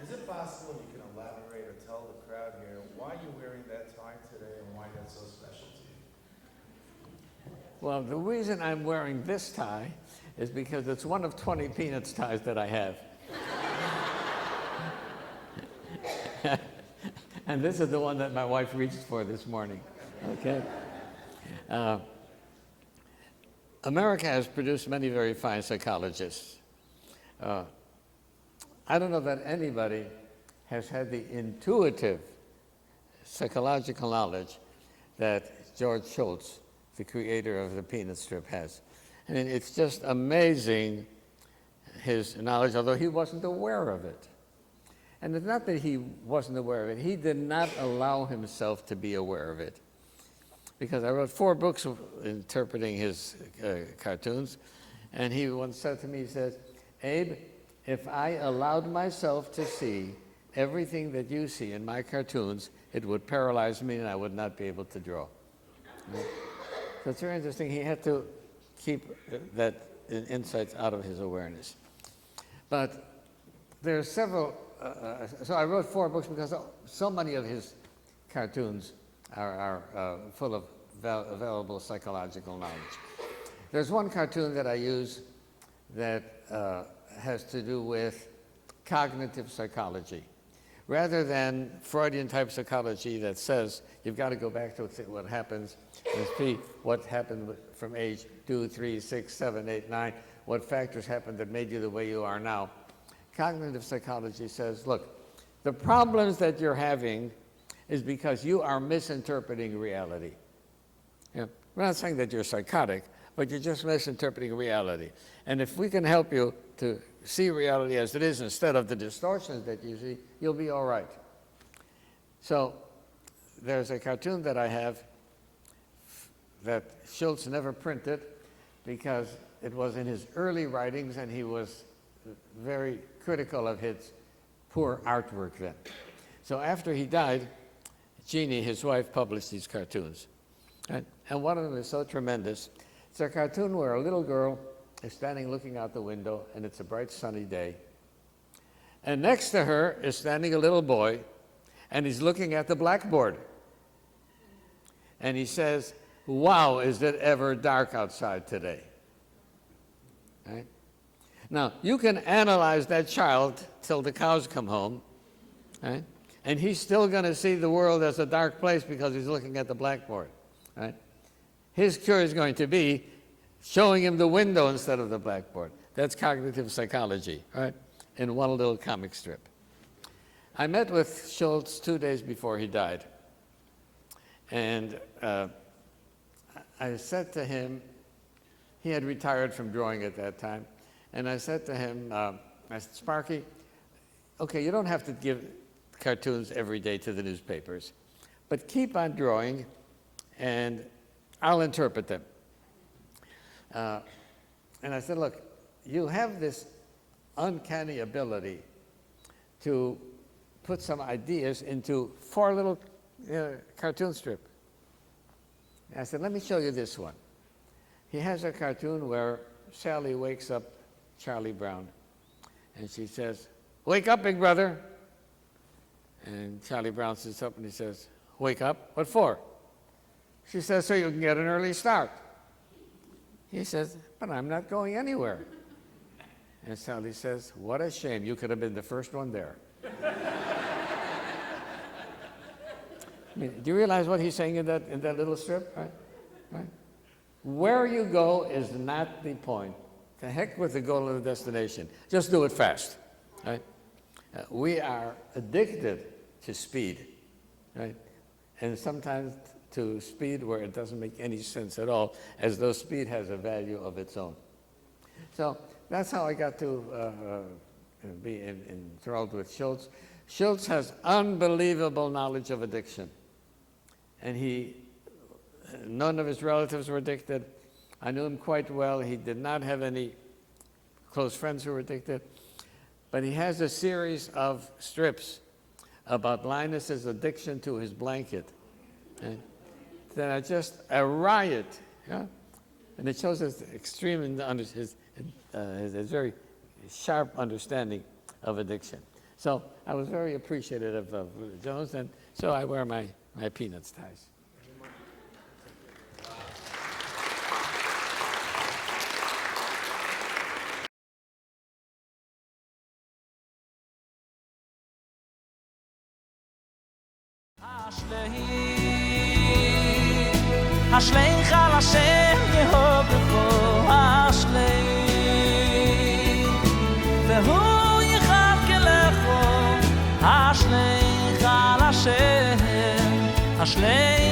Is it possible you can elaborate or tell the crowd here why you're wearing that tie today and why that's so special to you? Well, the reason I'm wearing this tie is because it's one of 20 Peanuts ties that I have. And this is the one that my wife reached for this morning, okay? America has produced many very fine psychologists. I don't know that anybody has had the intuitive psychological knowledge that George Schultz, the creator of the Peanut strip, has. I mean, it's just amazing, his knowledge, although he wasn't aware of it. And it's not that he wasn't aware of it, he did not allow himself to be aware of it. Because I wrote 4 books interpreting his cartoons, and he once said to me, he says, Abe, if I allowed myself to see everything that you see in my cartoons, it would paralyze me and I would not be able to draw. So it's very interesting. He had to keep that insights out of his awareness. But there are several, so I wrote 4 books because so many of his cartoons are full of available psychological knowledge. There's one cartoon that I use that has to do with cognitive psychology. Rather than Freudian type psychology that says you've got to go back to what happens and see what happened from age 2, 3, 6, 7, 8, 9, what factors happened that made you the way you are now. Cognitive psychology says, look, the problems that you're having is because you are misinterpreting reality. You know, we're not saying that you're psychotic, but you're just misinterpreting reality. And if we can help you to see reality as it is instead of the distortions that you see, you'll be all right. So there's a cartoon that I have that Schultz never printed because it was in his early writings and he was very critical of his poor artwork then. So after he died, Jeannie, his wife, published these cartoons. And one of them is so tremendous. It's a cartoon where a little girl is standing looking out the window, and it's a bright sunny day. And next to her is standing a little boy, and he's looking at the blackboard. And he says, wow, is it ever dark outside today? Right? Now, you can analyze that child till the cows come home, right? And he's still going to see the world as a dark place because he's looking at the blackboard. Right? His cure is going to be showing him the window instead of the blackboard. That's cognitive psychology, right? In one little comic strip. I met with Schultz 2 days before he died. And I said to him, he had retired from drawing at that time, and I said to him, I said, Sparky, okay, you don't have to give cartoons every day to the newspapers, but keep on drawing and I'll interpret them. And I said, look, you have this uncanny ability to put some ideas into 4 little cartoon strip. And I said, let me show you this one. He has a cartoon where Sally wakes up Charlie Brown and she says, wake up, big brother. And Charlie Brown sits up and he says, wake up? What for? She says, so you can get an early start. He says, but I'm not going anywhere. And Sally says, what a shame, you could have been the first one there. I mean, do you realize what he's saying in that little strip? Right? Where you go is not the point. To heck with the goal and the destination. Just do it fast. Right? We are addicted to speed. Right? And sometimes to speed where it doesn't make any sense at all, as though speed has a value of its own. So that's how I got to be enthralled with Schultz. Schultz has unbelievable knowledge of addiction. And none of his relatives were addicted. I knew him quite well. He did not have any close friends who were addicted. But he has a series of strips about Linus's addiction to his blanket. And that are just a riot, yeah? And it shows his extreme, his very sharp understanding of addiction. So I was very appreciative of Jones, and so I wear my Peanuts ties. Ashlein chal Hashem Yehovecho Ashlein Vehu yichalkelecho Ashlein chal Hashem Ashlein